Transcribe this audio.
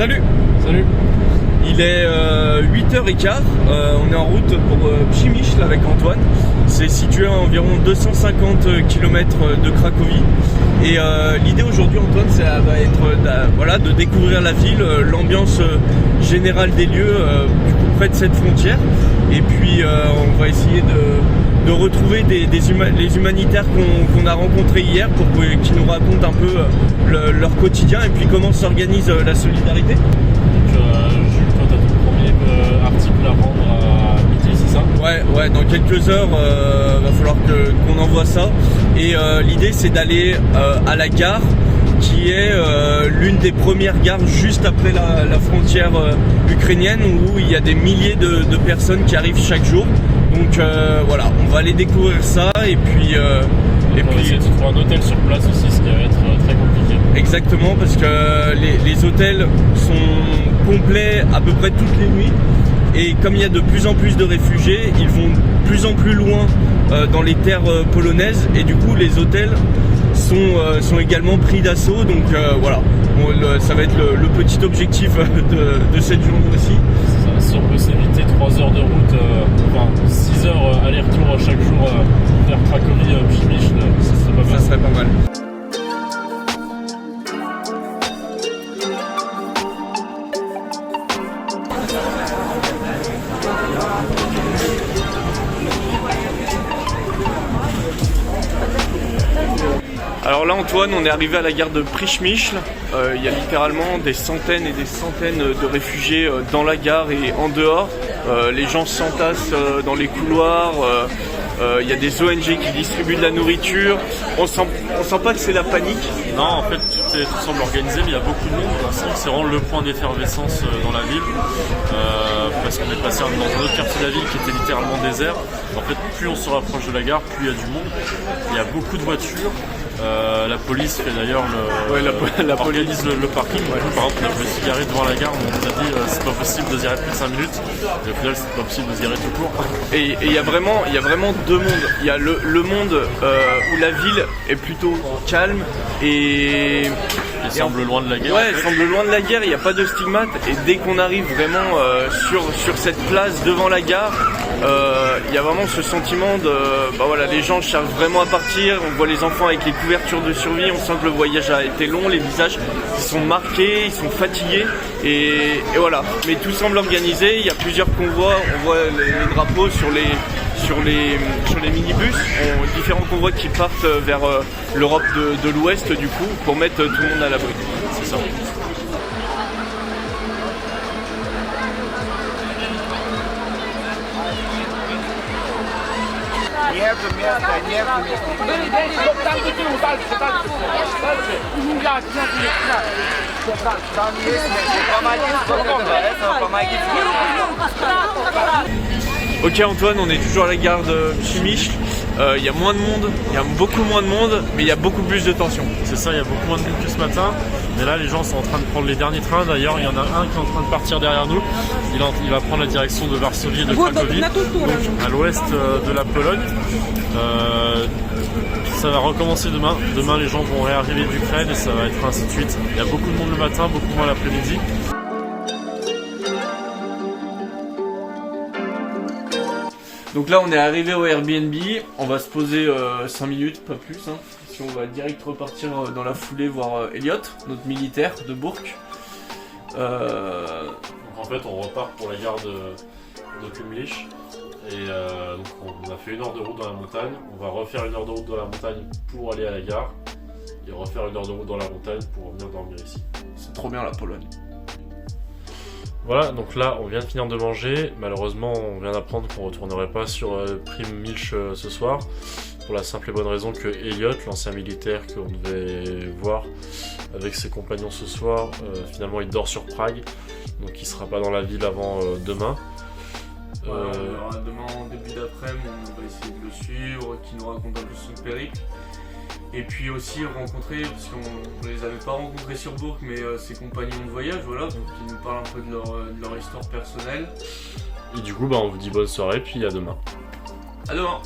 Salut. Salut. Il est 8h15, on est en route pour Przemyśl avec Antoine. C'est situé à environ 250 km de Cracovie. Et l'idée aujourd'hui, Antoine, ça va être de découvrir la ville, l'ambiance générale des lieux près de cette frontière. Et puis on va essayer de retrouver les humanitaires qu'on a rencontrés hier pour qu'ils nous racontent un peu leur quotidien et puis comment s'organise la solidarité. Jules, toi, tu as ton premier article à rendre à midi, c'est ça? Ouais, dans quelques heures, va falloir qu'on envoie ça. Et l'idée, c'est d'aller à la gare, qui est l'une des premières gares juste après la frontière ukrainienne, où il y a des milliers de personnes qui arrivent chaque jour. Donc voilà, on va aller découvrir ça et puis... on va essayer de trouver un hôtel sur place aussi, ce qui va être très compliqué. Exactement, parce que les hôtels sont complets à peu près toutes les nuits. Et comme il y a de plus en plus de réfugiés, ils vont de plus en plus loin dans les terres polonaises. Et du coup, les hôtels sont également pris d'assaut. Donc voilà, ça va être le petit objectif de cette journée aussi. Si on peut s'éviter 3 heures de route, 6 heures aller-retour chaque jour vers Cracovie, Przemyśl, ça serait pas mal. Alors là, Antoine, on est arrivé à la gare de Przemyśl. Il y a littéralement des centaines et des centaines de réfugiés dans la gare et en dehors. Les gens s'entassent dans les couloirs. Il y a des ONG qui distribuent de la nourriture. On sent pas que c'est la panique. Non, en fait, tout semble organisé, mais il y a beaucoup de monde. C'est vraiment le point d'effervescence dans la ville. Parce qu'on est passé dans un autre quartier de la ville qui était littéralement désert. En fait, plus on se rapproche de la gare, plus il y a du monde. Il y a beaucoup de voitures. La police fait d'ailleurs organise le parking. Par exemple, on a voulu se garer devant la gare, on nous a dit c'est pas possible de se garer plus de 5 minutes. Et au final, c'est pas possible de se garer tout court. Et il y a vraiment deux mondes. Il y a le monde où la ville est plutôt calme et semble loin de la guerre. Ouais, semble loin de la guerre, il n'y a pas de stigmate. Et dès qu'on arrive vraiment sur cette place devant la gare, il y a vraiment ce sentiment les gens cherchent vraiment à partir. On voit les enfants avec les couvertures de survie, on sent que le voyage a été long, les visages ils sont marqués, ils sont fatigués et voilà. Mais tout semble organisé, il y a plusieurs convois, on voit les drapeaux sur les minibus, différents convois qui partent vers l'Europe de l'Ouest du coup, pour mettre tout le monde à l'abri. C'est ça. Ok Antoine, on est toujours à la gare de Przemyśl. Il y a moins de monde, il y a beaucoup moins de monde, mais il y a beaucoup plus de tension. C'est ça, il y a beaucoup moins de monde que ce matin. Mais là, les gens sont en train de prendre les derniers trains. D'ailleurs, il y en a un qui est en train de partir derrière nous. Il va prendre la direction de Varsovie et de Cracovie, donc à l'ouest de la Pologne. Ça va recommencer demain. Demain, les gens vont réarriver d'Ukraine et ça va être ainsi de suite. Il y a beaucoup de monde le matin, beaucoup moins l'après-midi. Donc là on est arrivé au Airbnb, on va se poser 5 minutes, pas plus, hein. Si on va direct repartir dans la foulée voir Elliot, notre militaire de Bourg. Donc en fait on repart pour la gare de Przemyśl et donc on a fait 1 heure de route dans la montagne, on va refaire 1 heure de route dans la montagne pour aller à la gare et refaire 1 heure de route dans la montagne pour venir dormir ici. C'est trop bien la Pologne. Voilà, donc là on vient de finir de manger, malheureusement on vient d'apprendre qu'on ne retournerait pas sur Przemyśl ce soir, pour la simple et bonne raison que Elliot, l'ancien militaire qu'on devait voir avec ses compagnons ce soir, finalement il dort sur Prague, donc il ne sera pas dans la ville avant demain. Demain en début d'après-midi on va essayer de le suivre, qu'il nous raconte un peu son périple. Et puis aussi rencontrer, parce qu'on les avait pas rencontrés sur Bourg, mais ses compagnons de voyage, voilà, donc ils nous parlent un peu de leur histoire personnelle. Et du coup, on vous dit bonne soirée, puis à demain. À demain.